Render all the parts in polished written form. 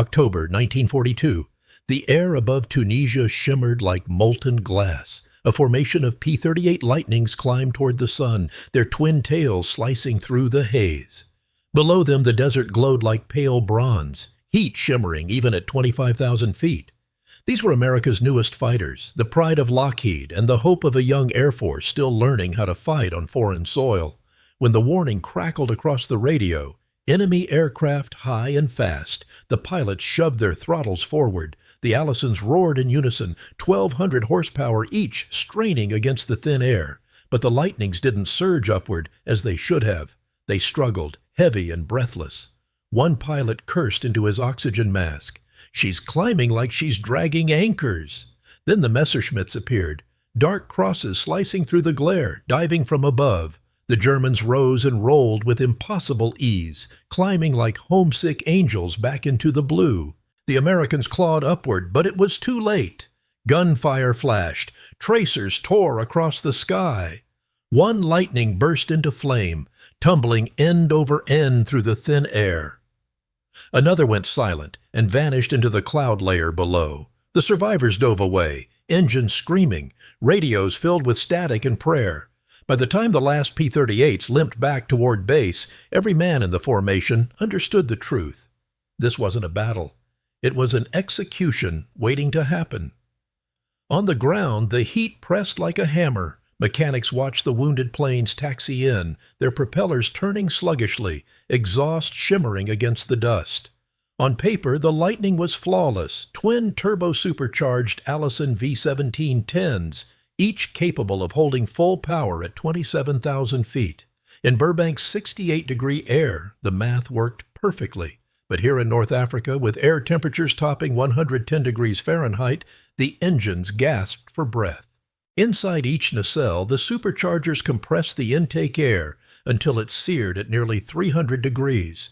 October 1942. The air above Tunisia shimmered like molten glass. A formation of P-38 Lightnings climbed toward the sun, their twin tails slicing through the haze. Below them, the desert glowed like pale bronze, heat shimmering even at 25,000 feet. These were America's newest fighters, the pride of Lockheed and the hope of a young Air Force still learning how to fight on foreign soil. When the warning crackled across the radio, enemy aircraft high and fast, the pilots shoved their throttles forward. The Allisons roared in unison, 1,200 horsepower each, straining against the thin air. But the Lightnings didn't surge upward as they should have. They struggled, heavy and breathless. One pilot cursed into his oxygen mask. "She's climbing like she's dragging anchors." Then the Messerschmitts appeared, dark crosses slicing through the glare, diving from above. The Germans rose and rolled with impossible ease, climbing like homesick angels back into the blue. The Americans clawed upward, but it was too late. Gunfire flashed. Tracers tore across the sky. One Lightning burst into flame, tumbling end over end through the thin air. Another went silent and vanished into the cloud layer below. The survivors dove away, engines screaming, radios filled with static and prayer. By the time the last P-38s limped back toward base, every man in the formation understood the truth. This wasn't a battle. It was an execution waiting to happen. On the ground, the heat pressed like a hammer. Mechanics watched the wounded planes taxi in, their propellers turning sluggishly, exhaust shimmering against the dust. On paper, the Lightning was flawless, twin turbo-supercharged Allison V-17-10s, each capable of holding full power at 27,000 feet. In Burbank's 68-degree air, the math worked perfectly. But here in North Africa, with air temperatures topping 110 degrees Fahrenheit, the engines gasped for breath. Inside each nacelle, the superchargers compressed the intake air until it seared at nearly 300 degrees.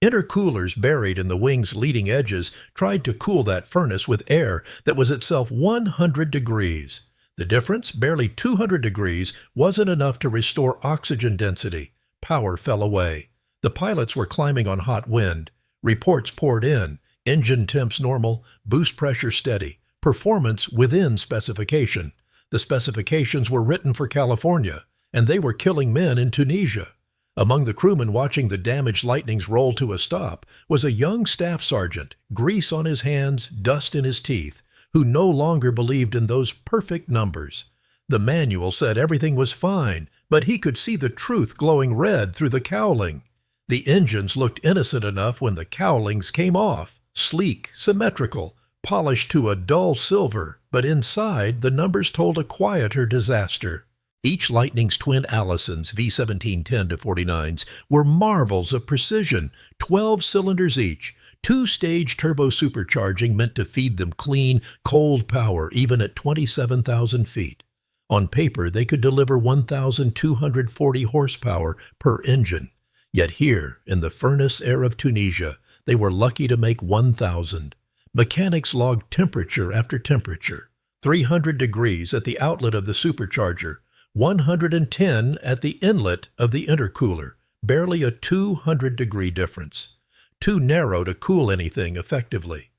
Intercoolers buried in the wing's leading edges tried to cool that furnace with air that was itself 100 degrees. The difference, barely 200 degrees, wasn't enough to restore oxygen density. Power fell away. The pilots were climbing on hot wind. Reports poured in, engine temps normal, boost pressure steady, performance within specification. The specifications were written for California, and they were killing men in Tunisia. Among the crewmen watching the damaged Lightnings roll to a stop was a young staff sergeant, grease on his hands, dust in his teeth, who no longer believed in those perfect numbers. The manual said everything was fine, but he could see the truth glowing red through the cowling. The engines looked innocent enough when the cowlings came off, sleek, symmetrical, polished to a dull silver, but inside the numbers told a quieter disaster. Each Lightning's twin Allisons, V-17-10-49s, were marvels of precision, 12 cylinders each. Two-stage turbo supercharging meant to feed them clean, cold power even at 27,000 feet. On paper, they could deliver 1,240 horsepower per engine. Yet here, in the furnace air of Tunisia, they were lucky to make 1,000. Mechanics logged temperature after temperature, 300 degrees at the outlet of the supercharger, 110 at the inlet of the intercooler, barely a 200-degree difference. Too narrow to cool anything effectively.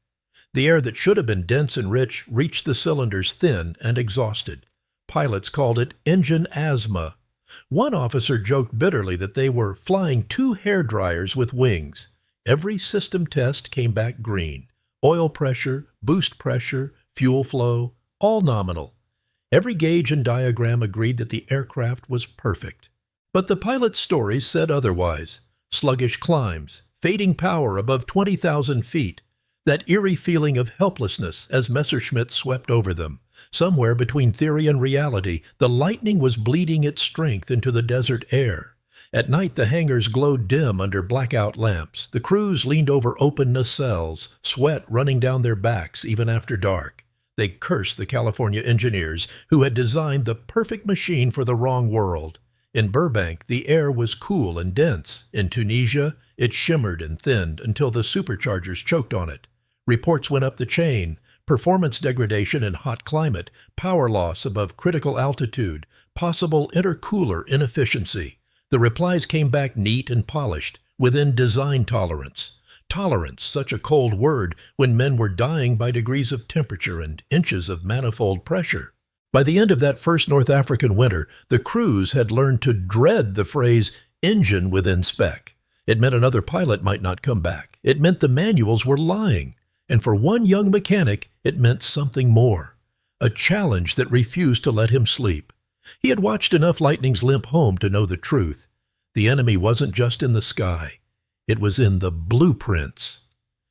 The air that should have been dense and rich reached the cylinders thin and exhausted. Pilots called it engine asthma. One officer joked bitterly that they were flying 2 hairdryers with wings. Every system test came back green. Oil pressure, boost pressure, fuel flow, all nominal. Every gauge and diagram agreed that the aircraft was perfect. But the pilot's stories said otherwise. Sluggish climbs, fading power above 20,000 feet, that eerie feeling of helplessness as Messerschmitt swept over them. Somewhere between theory and reality, the Lightning was bleeding its strength into the desert air. At night, the hangars glowed dim under blackout lamps. The crews leaned over open nacelles, sweat running down their backs even after dark. They cursed the California engineers who had designed the perfect machine for the wrong world. In Burbank, the air was cool and dense. In Tunisia, it shimmered and thinned until the superchargers choked on it. Reports went up the chain. Performance degradation in hot climate, power loss above critical altitude, possible intercooler inefficiency. The replies came back neat and polished, within design tolerance. Tolerance, such a cold word when men were dying by degrees of temperature and inches of manifold pressure. By the end of that first North African winter, the crews had learned to dread the phrase engine within spec. It meant another pilot might not come back. It meant the manuals were lying. And for one young mechanic, it meant something more. A challenge that refused to let him sleep. He had watched enough Lightnings limp home to know the truth. The enemy wasn't just in the sky. It was in the blueprints.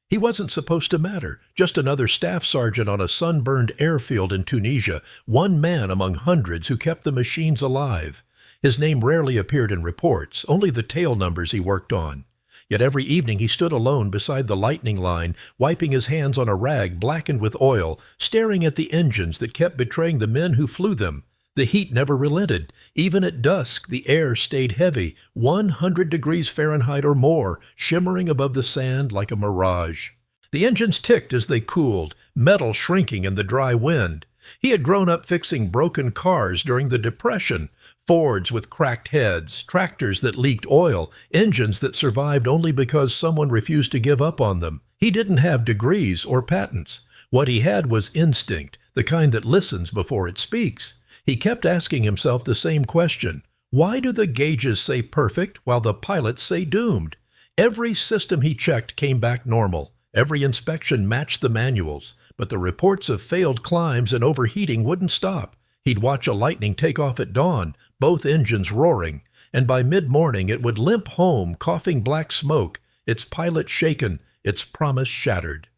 He wasn't supposed to matter, just another staff sergeant on a sunburned airfield in Tunisia, one man among hundreds who kept the machines alive. His name rarely appeared in reports, only the tail numbers he worked on. Yet every evening he stood alone beside the lightning line, wiping his hands on a rag blackened with oil, staring at the engines that kept betraying the men who flew them. The heat never relented. Even at dusk, the air stayed heavy, 100 degrees Fahrenheit or more, shimmering above the sand like a mirage. The engines ticked as they cooled, metal shrinking in the dry wind. He had grown up fixing broken cars during the Depression, Fords with cracked heads, tractors that leaked oil, engines that survived only because someone refused to give up on them. He didn't have degrees or patents. What he had was instinct, the kind that listens before it speaks. He kept asking himself the same question. Why do the gauges say perfect while the pilots say doomed? Every system he checked came back normal. Every inspection matched the manuals, but the reports of failed climbs and overheating wouldn't stop. He'd watch a Lightning take off at dawn, both engines roaring, and by mid-morning it would limp home, coughing black smoke, its pilot shaken, its promise shattered.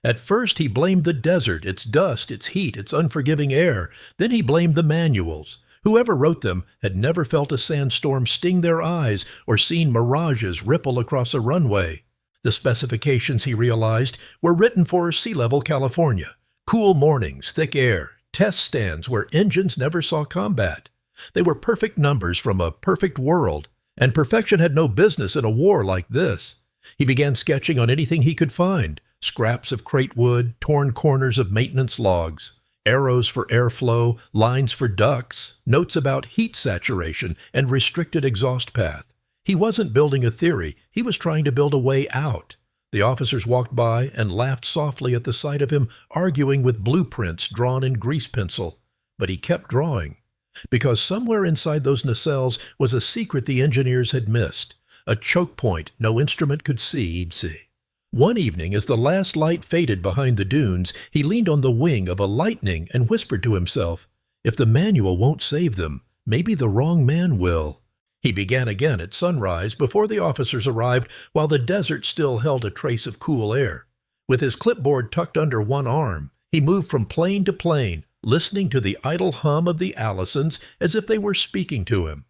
At first he blamed the desert, its dust, its heat, its unforgiving air. Then he blamed the manuals. Whoever wrote them had never felt a sandstorm sting their eyes or seen mirages ripple across a runway. The specifications, he realized, were written for sea-level California. Cool mornings, thick air, test stands where engines never saw combat. They were perfect numbers from a perfect world, and perfection had no business in a war like this. He began sketching on anything he could find. Scraps of crate wood, torn corners of maintenance logs, arrows for airflow, lines for ducts, notes about heat saturation and restricted exhaust path. He wasn't building a theory, he was trying to build a way out. The officers walked by and laughed softly at the sight of him arguing with blueprints drawn in grease pencil. But he kept drawing, because somewhere inside those nacelles was a secret the engineers had missed, a choke point no instrument could see he'd see. One evening, as the last light faded behind the dunes, he leaned on the wing of a Lightning and whispered to himself, "If the manual won't save them, maybe the wrong man will." He began again at sunrise before the officers arrived, while the desert still held a trace of cool air. With his clipboard tucked under one arm, he moved from plane to plane, listening to the idle hum of the Allisons as if they were speaking to him.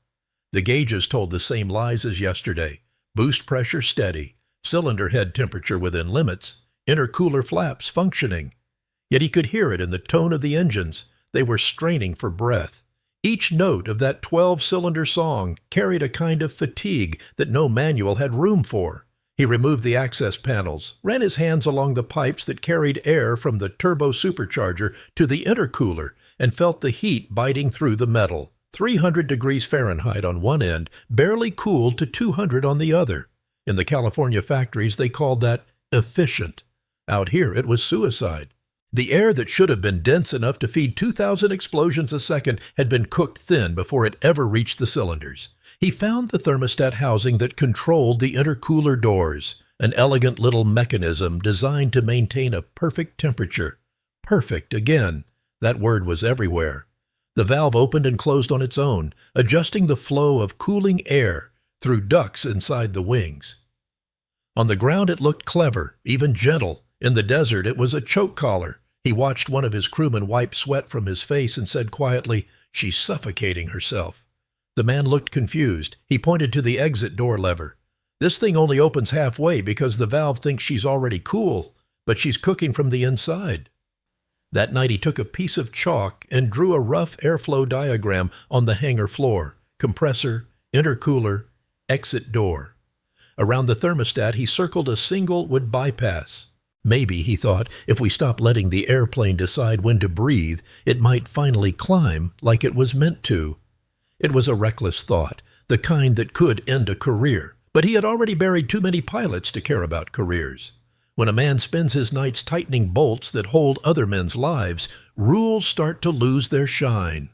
The gauges told the same lies as yesterday. Boost pressure steady. Cylinder head temperature within limits, intercooler flaps functioning. Yet he could hear it in the tone of the engines. They were straining for breath. Each note of that 12-cylinder song carried a kind of fatigue that no manual had room for. He removed the access panels, ran his hands along the pipes that carried air from the turbo supercharger to the intercooler, and felt the heat biting through the metal. 300 degrees Fahrenheit on one end, barely cooled to 200 on the other. In the California factories, they called that efficient. Out here, it was suicide. The air that should have been dense enough to feed 2,000 explosions a second had been cooked thin before it ever reached the cylinders. He found the thermostat housing that controlled the intercooler doors, an elegant little mechanism designed to maintain a perfect temperature. Perfect again. That word was everywhere. The valve opened and closed on its own, adjusting the flow of cooling air through ducts inside the wings. On the ground it looked clever, even gentle. In the desert it was a choke collar. He watched one of his crewmen wipe sweat from his face and said quietly, "She's suffocating herself." The man looked confused. He pointed to the exit door lever. "This thing only opens halfway because the valve thinks she's already cool, but she's cooking from the inside." That night he took a piece of chalk and drew a rough airflow diagram on the hangar floor. Compressor, intercooler, exit door. Around the thermostat he circled a single would bypass. Maybe, he thought, if we stop letting the airplane decide when to breathe, it might finally climb like it was meant to. It was a reckless thought, the kind that could end a career, But he had already buried too many pilots to care about careers. When a man spends his nights tightening bolts that hold other men's lives, rules start to lose their shine.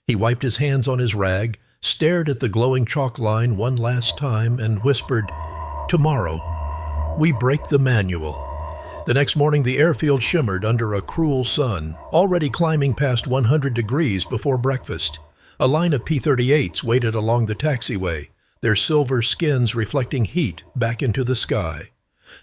He wiped his hands on his rag, stared at the glowing chalk line one last time, and whispered, "Tomorrow, we break the manual." The next morning, the airfield shimmered under a cruel sun, already climbing past 100 degrees before breakfast. A line of P-38s waited along the taxiway, their silver skins reflecting heat back into the sky.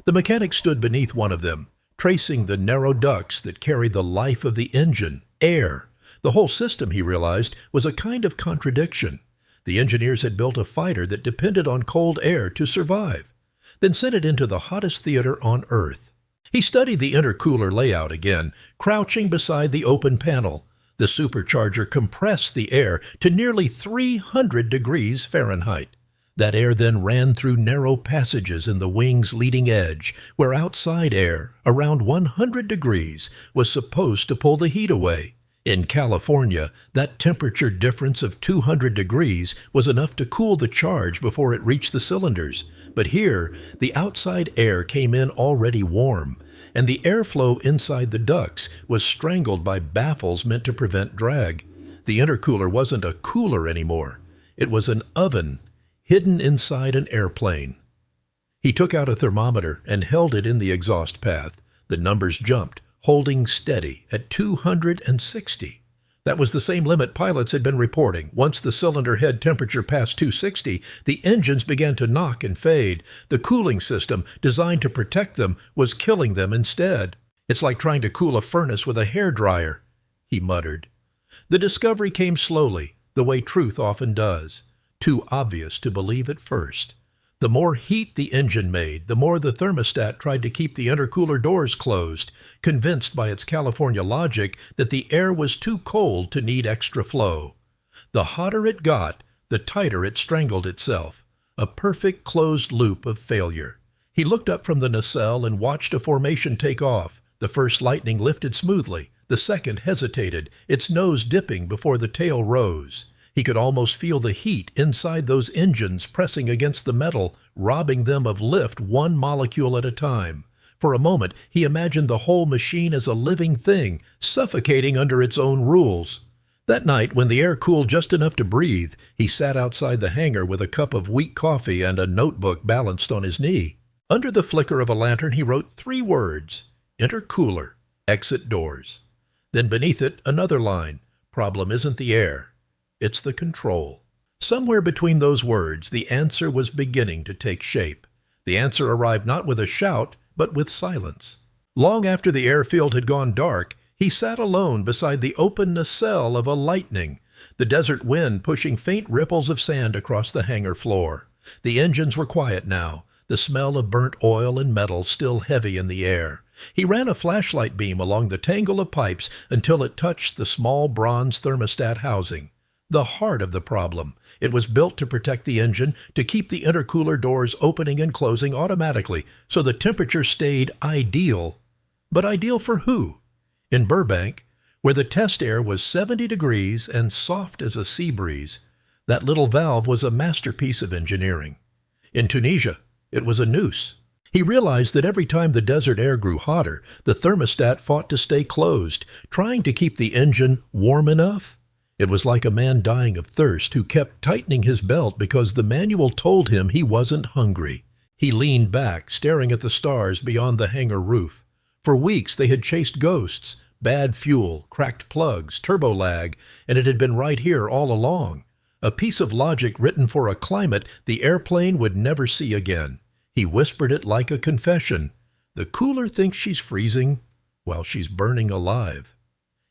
The mechanic stood beneath one of them, tracing the narrow ducts that carried the life of the engine, air. The whole system, he realized, was a kind of contradiction. The engineers had built a fighter that depended on cold air to survive, then sent it into the hottest theater on Earth. He studied the intercooler layout again, crouching beside the open panel. The supercharger compressed the air to nearly 300 degrees Fahrenheit. That air then ran through narrow passages in the wing's leading edge, where outside air, around 100 degrees, was supposed to pull the heat away. In California, that temperature difference of 200 degrees was enough to cool the charge before it reached the cylinders. But here, the outside air came in already warm, and the airflow inside the ducts was strangled by baffles meant to prevent drag. The intercooler wasn't a cooler anymore. It was an oven hidden inside an airplane. He took out a thermometer and held it in the exhaust path. The numbers jumped, holding steady at 260. That was the same limit pilots had been reporting. Once the cylinder head temperature passed 260, the engines began to knock and fade. The cooling system, designed to protect them, was killing them instead. "It's like trying to cool a furnace with a hairdryer," he muttered. The discovery came slowly, the way truth often does. Too obvious to believe at first. The more heat the engine made, the more the thermostat tried to keep the intercooler doors closed, convinced by its California logic that the air was too cold to need extra flow. The hotter it got, the tighter it strangled itself. A perfect closed loop of failure. He looked up from the nacelle and watched a formation take off. The first lightning lifted smoothly. The second hesitated, its nose dipping before the tail rose. He could almost feel the heat inside those engines pressing against the metal, robbing them of lift one molecule at a time. For a moment, he imagined the whole machine as a living thing, suffocating under its own rules. That night, when the air cooled just enough to breathe, he sat outside the hangar with a cup of weak coffee and a notebook balanced on his knee. Under the flicker of a lantern, he wrote 3 words: Intercooler, exit doors. Then beneath it, another line: problem isn't the air. It's the control. Somewhere between those words, the answer was beginning to take shape. The answer arrived not with a shout, but with silence. Long after the airfield had gone dark, he sat alone beside the open nacelle of a Lightning, the desert wind pushing faint ripples of sand across the hangar floor. The engines were quiet now, the smell of burnt oil and metal still heavy in the air. He ran a flashlight beam along the tangle of pipes until it touched the small bronze thermostat housing. The heart of the problem. It was built to protect the engine, to keep the intercooler doors opening and closing automatically, so the temperature stayed ideal. But ideal for who? In Burbank, where the test air was 70 degrees and soft as a sea breeze, that little valve was a masterpiece of engineering. In Tunisia, it was a noose. He realized that every time the desert air grew hotter, the thermostat fought to stay closed, trying to keep the engine warm enough. It was like a man dying of thirst who kept tightening his belt because the manual told him he wasn't hungry. He leaned back, staring at the stars beyond the hangar roof. For weeks they had chased ghosts, bad fuel, cracked plugs, turbo lag, and it had been right here all along. A piece of logic written for a climate the airplane would never see again. He whispered it like a confession. The cooler thinks she's freezing while she's burning alive.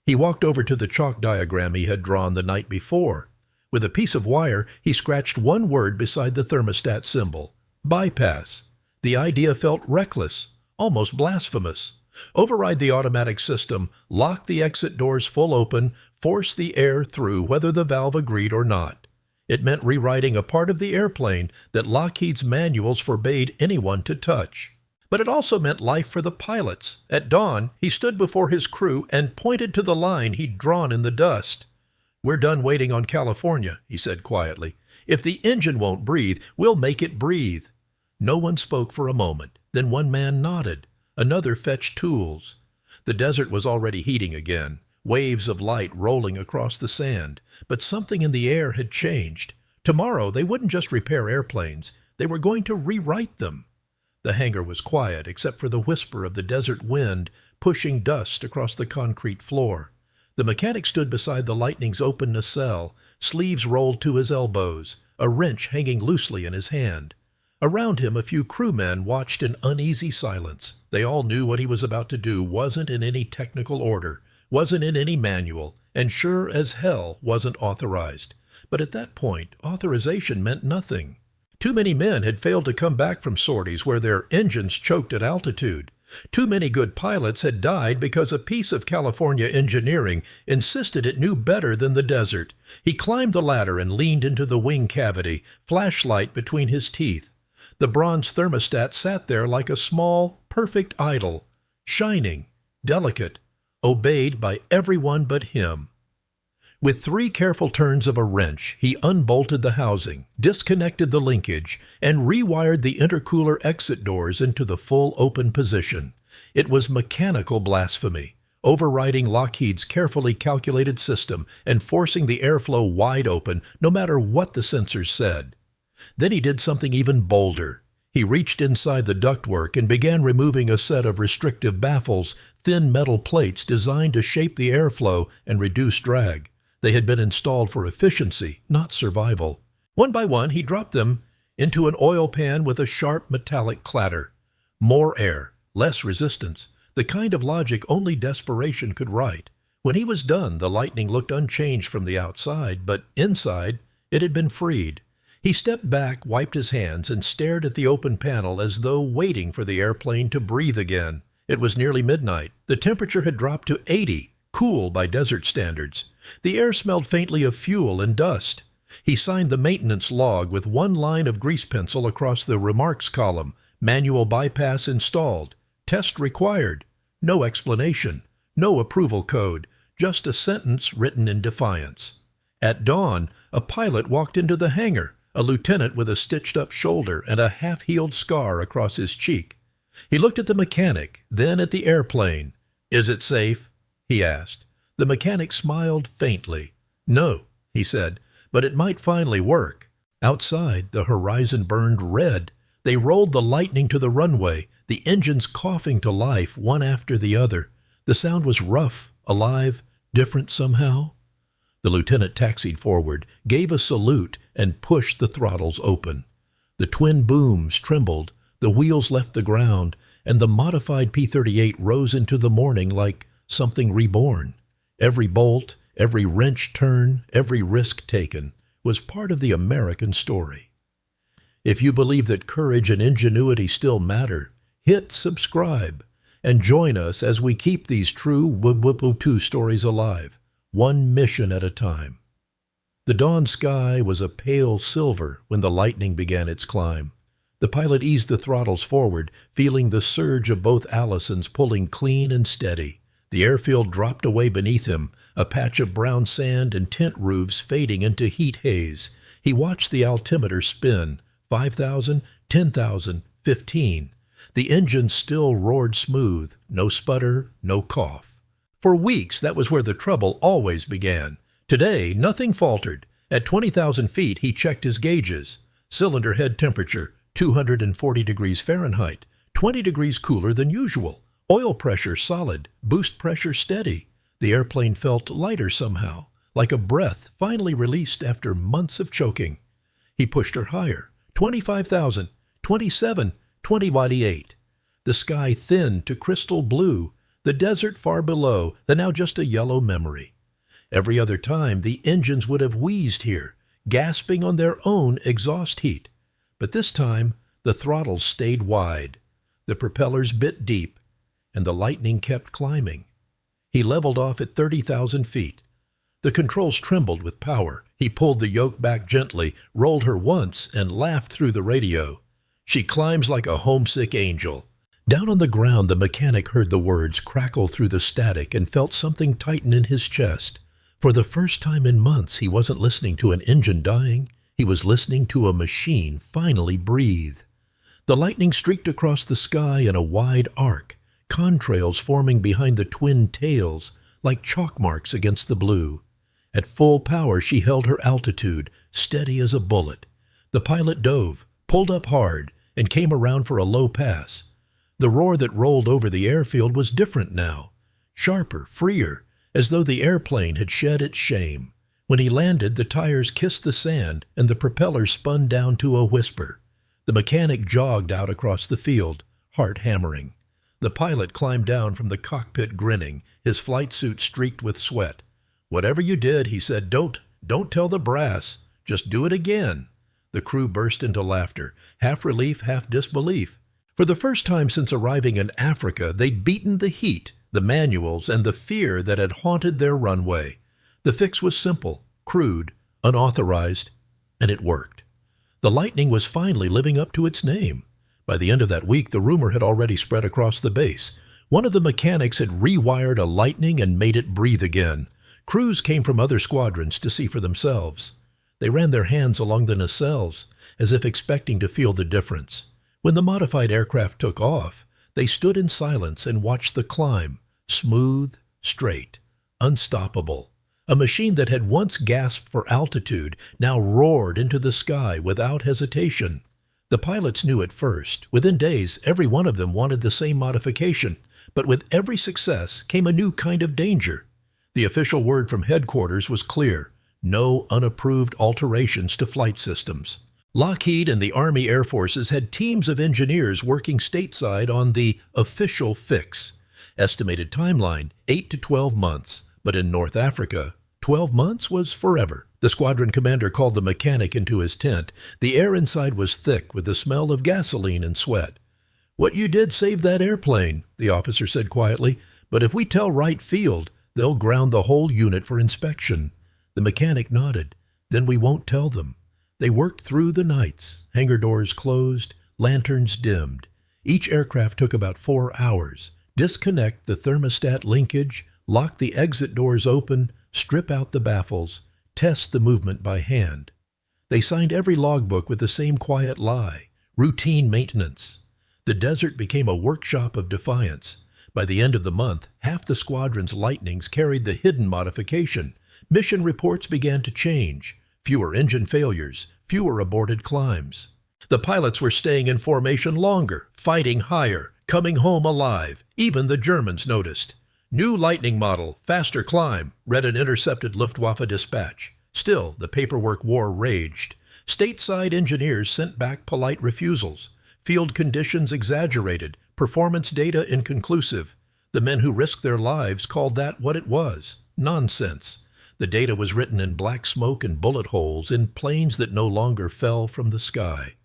He walked over to the chalk diagram he had drawn the night before. With a piece of wire, he scratched one word beside the thermostat symbol: bypass. The idea felt reckless, almost blasphemous. Override the automatic system, lock the exit doors full open, force the air through whether the valve agreed or not. It meant rewriting a part of the airplane that Lockheed's manuals forbade anyone to touch. But it also meant life for the pilots. At dawn, he stood before his crew and pointed to the line he'd drawn in the dust. "We're done waiting on California," he said quietly. If the engine won't breathe, we'll make it breathe." No one spoke for a moment. Then one man nodded. Another fetched tools. The desert was already heating again, waves of light rolling across the sand. But something in the air had changed. Tomorrow they wouldn't just repair airplanes. They were going to rewrite them. The hangar was quiet except for the whisper of the desert wind pushing dust across the concrete floor. The mechanic stood beside the Lightning's open nacelle, sleeves rolled to his elbows, a wrench hanging loosely in his hand. Around him, a few crewmen watched in uneasy silence. They all knew what he was about to do wasn't in any technical order, wasn't in any manual, and sure as hell wasn't authorized. But at that point, authorization meant nothing. Too many men had failed to come back from sorties where their engines choked at altitude. Too many good pilots had died because a piece of California engineering insisted it knew better than the desert. He climbed the ladder and leaned into the wing cavity, flashlight between his teeth. The bronze thermostat sat there like a small, perfect idol, shining, delicate, obeyed by everyone but him. With 3 careful turns of a wrench, he unbolted the housing, disconnected the linkage, and rewired the intercooler exit doors into the full open position. It was mechanical blasphemy, overriding Lockheed's carefully calculated system and forcing the airflow wide open no matter what the sensors said. Then he did something even bolder. He reached inside the ductwork and began removing a set of restrictive baffles, thin metal plates designed to shape the airflow and reduce drag. They had been installed for efficiency, not survival. One by one, he dropped them into an oil pan with a sharp metallic clatter. More air, less resistance, the kind of logic only desperation could write. When he was done, the Lightning looked unchanged from the outside, but inside, it had been freed. He stepped back, wiped his hands, and stared at the open panel as though waiting for the airplane to breathe again. It was nearly midnight. The temperature had dropped to 80, cool by desert standards. The air smelled faintly of fuel and dust. He signed the maintenance log with one line of grease pencil across the remarks column. Manual bypass installed. Test required. No explanation. No approval code. Just a sentence written in defiance. At dawn, a pilot walked into the hangar, a lieutenant with a stitched-up shoulder and a half-healed scar across his cheek. He looked at the mechanic, then at the airplane. "Is it safe?" he asked. The mechanic smiled faintly. "No," he said, "but it might finally work." Outside, the horizon burned red. They rolled the Lightning to the runway, the engines coughing to life one after the other. The sound was rough, alive, different somehow. The lieutenant taxied forward, gave a salute, and pushed the throttles open. The twin booms trembled, the wheels left the ground, and the modified P-38 rose into the morning like something reborn. Every bolt, every wrench turn, every risk taken was part of the American story. If you believe that courage and ingenuity still matter, hit subscribe and join us as we keep these true WWW stories alive, one mission at a time. The dawn sky was a pale silver when the Lightning began its climb. The pilot eased the throttles forward, feeling the surge of both Allisons pulling clean and steady. The airfield dropped away beneath him, a patch of brown sand and tent roofs fading into heat haze. He watched the altimeter spin, 5,000, 10,000, 15. The engine still roared smooth, no sputter, no cough. For weeks, that was where the trouble always began. Today, nothing faltered. At 20,000 feet, he checked his gauges. Cylinder head temperature, 240 degrees Fahrenheit, 20 degrees cooler than usual. Oil pressure solid, boost pressure steady. The airplane felt lighter somehow, like a breath finally released after months of choking. He pushed her higher, 25,000, 27, 28. The sky thinned to crystal blue, the desert far below, the now just a yellow memory. Every other time, the engines would have wheezed here, gasping on their own exhaust heat. But this time, the throttles stayed wide. The propellers bit deep, and the Lightning kept climbing. He leveled off at 30,000 feet. The controls trembled with power. He pulled the yoke back gently, rolled her once, and laughed through the radio. "She climbs like a homesick angel." Down on the ground, the mechanic heard the words crackle through the static and felt something tighten in his chest. For the first time in months, he wasn't listening to an engine dying. He was listening to a machine finally breathe. The lightning streaked across the sky in a wide arc, contrails forming behind the twin tails like chalk marks against the blue. At full power, she held her altitude, steady as a bullet. The pilot dove, pulled up hard, and came around for a low pass. The roar that rolled over the airfield was different now, sharper, freer, as though the airplane had shed its shame. When he landed, the tires kissed the sand and the propeller spun down to a whisper. The mechanic jogged out across the field, heart hammering. The pilot climbed down from the cockpit grinning, his flight suit streaked with sweat. "Whatever you did," he said, don't tell the brass. Just do it again." The crew burst into laughter, half relief, half disbelief. For the first time since arriving in Africa, they'd beaten the heat, the manuals, and the fear that had haunted their runway. The fix was simple, crude, unauthorized, and it worked. The Lightning was finally living up to its name. By the end of that week, the rumor had already spread across the base. One of the mechanics had rewired a Lightning and made it breathe again. Crews came from other squadrons to see for themselves. They ran their hands along the nacelles, as if expecting to feel the difference. When the modified aircraft took off, they stood in silence and watched the climb, smooth, straight, unstoppable. A machine that had once gasped for altitude now roared into the sky without hesitation. The pilots knew at first. Within days, every one of them wanted the same modification, but with every success came a new kind of danger. The official word from headquarters was clear: no unapproved alterations to flight systems. Lockheed and the Army Air Forces had teams of engineers working stateside on the official fix. Estimated timeline, 8 to 12 months, but in North Africa, 12 months was forever. The squadron commander called the mechanic into his tent. The air inside was thick with the smell of gasoline and sweat. "What you did saved that airplane," the officer said quietly, "but if we tell Wright Field, they'll ground the whole unit for inspection." The mechanic nodded. "Then we won't tell them." They worked through the nights, hangar doors closed, lanterns dimmed. Each aircraft took about 4 hours. Disconnect the thermostat linkage, lock the exit doors open, strip out the baffles, test the movement by hand. They signed every logbook with the same quiet lie: routine maintenance. The desert became a workshop of defiance. By the end of the month, half the squadron's Lightnings carried the hidden modification. Mission reports began to change. Fewer engine failures, fewer aborted climbs. The pilots were staying in formation longer, fighting higher, coming home alive. Even the Germans noticed. "New Lightning model, faster climb," read an intercepted Luftwaffe dispatch. Still, the paperwork war raged. Stateside engineers sent back polite refusals. Field conditions exaggerated, performance data inconclusive. The men who risked their lives called that what it was: nonsense. The data was written in black smoke and bullet holes in planes that no longer fell from the sky.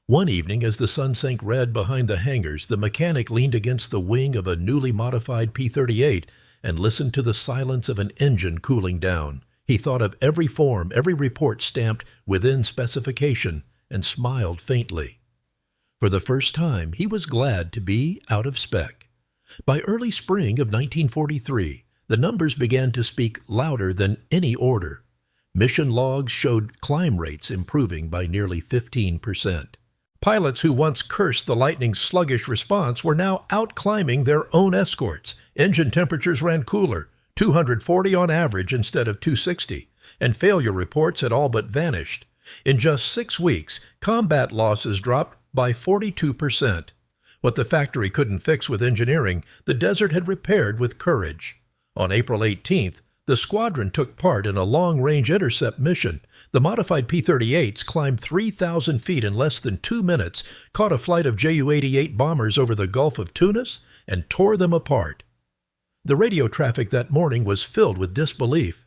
One evening, as the sun sank red behind the hangars, the mechanic leaned against the wing of a newly modified P-38 and listened to the silence of an engine cooling down. He thought of every form, every report stamped within specification, and smiled faintly. For the first time, he was glad to be out of spec. By early spring of 1943, the numbers began to speak louder than any order. Mission logs showed climb rates improving by nearly 15%. Pilots who once cursed the Lightning's sluggish response were now out-climbing their own escorts. Engine temperatures ran cooler, 240 on average instead of 260, and failure reports had all but vanished. In just 6 weeks, combat losses dropped by 42%. What the factory couldn't fix with engineering, the desert had repaired with courage. On April 18th, the squadron took part in a long-range intercept mission. The modified P-38s climbed 3,000 feet in less than 2 minutes, caught a flight of Ju-88 bombers over the Gulf of Tunis, and tore them apart. The radio traffic that morning was filled with disbelief.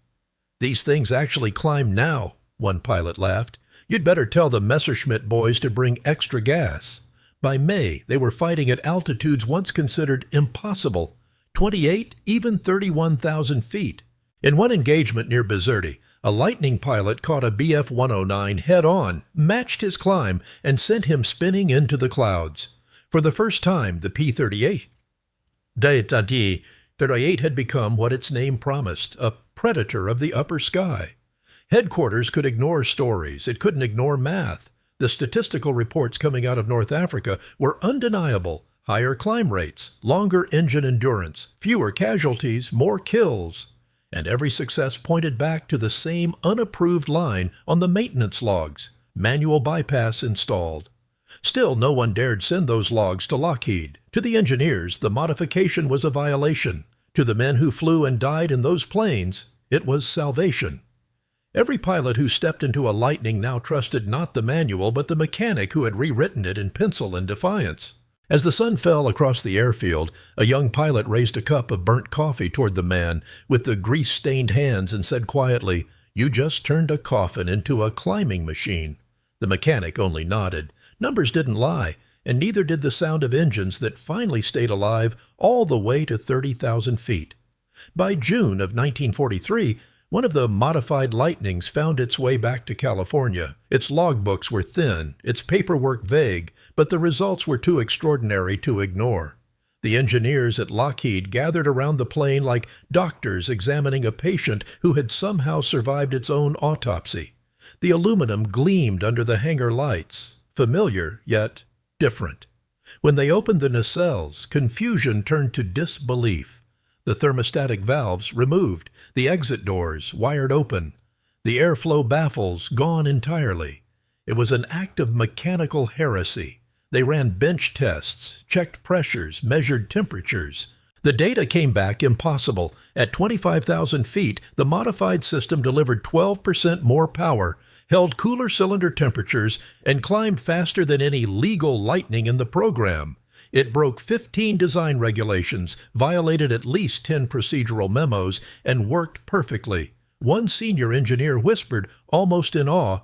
"These things actually climb now," one pilot laughed. "You'd better tell the Messerschmitt boys to bring extra gas." By May, they were fighting at altitudes once considered impossible: 28, even 31,000 feet. In one engagement near Bizerti, a Lightning pilot caught a Bf-109 head-on, matched his climb, and sent him spinning into the clouds. For the first time, the P-38 had become what its name promised: a predator of the upper sky. Headquarters could ignore stories. It couldn't ignore math. The statistical reports coming out of North Africa were undeniable. Higher climb rates, longer engine endurance, fewer casualties, more kills. And every success pointed back to the same unapproved line on the maintenance logs: manual bypass installed. Still, no one dared send those logs to Lockheed. To the engineers, the modification was a violation. To the men who flew and died in those planes, it was salvation. Every pilot who stepped into a Lightning now trusted not the manual, but the mechanic who had rewritten it in pencil in defiance. As the sun fell across the airfield, a young pilot raised a cup of burnt coffee toward the man with the grease-stained hands and said quietly, "You just turned a coffin into a climbing machine." The mechanic only nodded. Numbers didn't lie, and neither did the sound of engines that finally stayed alive all the way to 30,000 feet. By June of 1943, one of the modified Lightnings found its way back to California. Its logbooks were thin, its paperwork vague, but the results were too extraordinary to ignore. The engineers at Lockheed gathered around the plane like doctors examining a patient who had somehow survived its own autopsy. The aluminum gleamed under the hangar lights, familiar yet different. When they opened the nacelles, confusion turned to disbelief. The thermostatic valves removed, the exit doors wired open, the airflow baffles gone entirely. It was an act of mechanical heresy. They ran bench tests, checked pressures, measured temperatures. The data came back impossible. At 25,000 feet, the modified system delivered 12% more power, held cooler cylinder temperatures, and climbed faster than any legal Lightning in the program. It broke 15 design regulations, violated at least 10 procedural memos, and worked perfectly. One senior engineer whispered, almost in awe,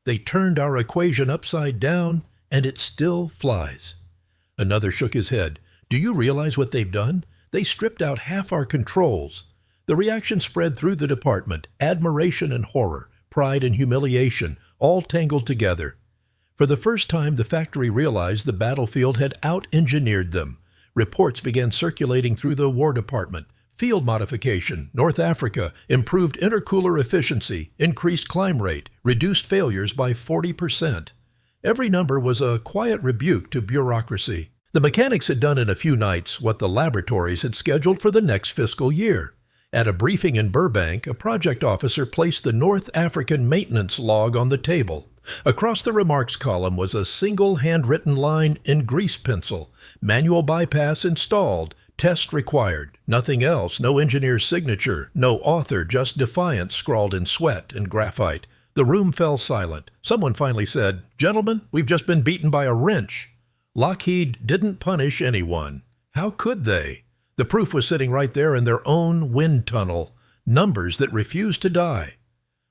"They turned our equation upside down, and it still flies." Another shook his head. "Do you realize what they've done? They stripped out half our controls." The reaction spread through the department: admiration and horror, pride and humiliation, all tangled together. For the first time, the factory realized the battlefield had out-engineered them. Reports began circulating through the War Department. Field modification, North Africa, improved intercooler efficiency, increased climb rate, reduced failures by 40%. Every number was a quiet rebuke to bureaucracy. The mechanics had done in a few nights what the laboratories had scheduled for the next fiscal year. At a briefing in Burbank, a project officer placed the North African maintenance log on the table. Across the remarks column was a single handwritten line in grease pencil: manual bypass installed, test required. Nothing else, no engineer's signature, no author, just defiance scrawled in sweat and graphite. The room fell silent. Someone finally said, "Gentlemen, we've just been beaten by a wrench." Lockheed didn't punish anyone. How could they? The proof was sitting right there in their own wind tunnel. Numbers that refused to die.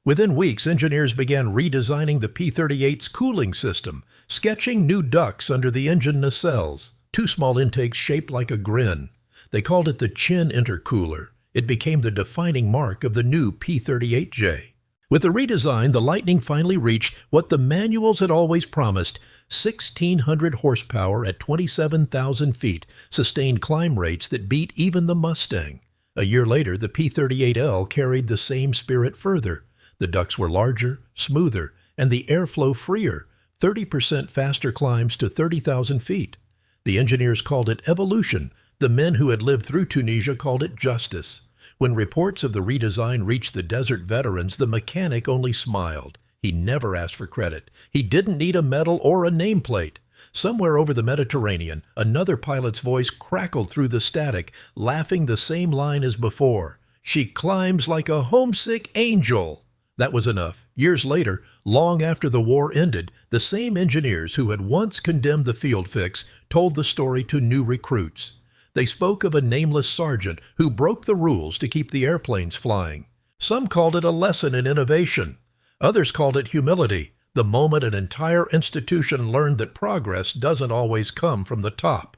Within weeks, engineers began redesigning the P-38's cooling system, sketching new ducts under the engine nacelles, two small intakes shaped like a grin. They called it the chin intercooler. It became the defining mark of the new P-38J. With the redesign, the Lightning finally reached what the manuals had always promised: 1,600 horsepower at 27,000 feet, sustained climb rates that beat even the Mustang. A year later, the P-38L carried the same spirit further. The ducts were larger, smoother, and the airflow freer, 30% faster climbs to 30,000 feet. The engineers called it evolution. The men who had lived through Tunisia called it justice. When reports of the redesign reached the desert veterans, the mechanic only smiled. He never asked for credit. He didn't need a medal or a nameplate. Somewhere over the Mediterranean, another pilot's voice crackled through the static, laughing the same line as before: "She climbs like a homesick angel." That was enough. Years later, long after the war ended, the same engineers who had once condemned the field fix told the story to new recruits. They spoke of a nameless sergeant who broke the rules to keep the airplanes flying. Some called it a lesson in innovation. Others called it humility, the moment an entire institution learned that progress doesn't always come from the top.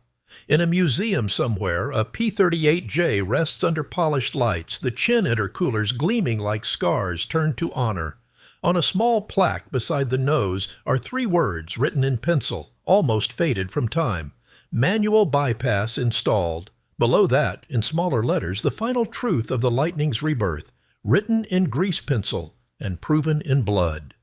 In a museum somewhere, a P-38J rests under polished lights, the chin intercoolers gleaming like scars turned to honor. On a small plaque beside the nose are 3 words written in pencil, almost faded from time: manual bypass installed. Below that, in smaller letters, the final truth of the Lightning's rebirth, written in grease pencil: and proven in blood.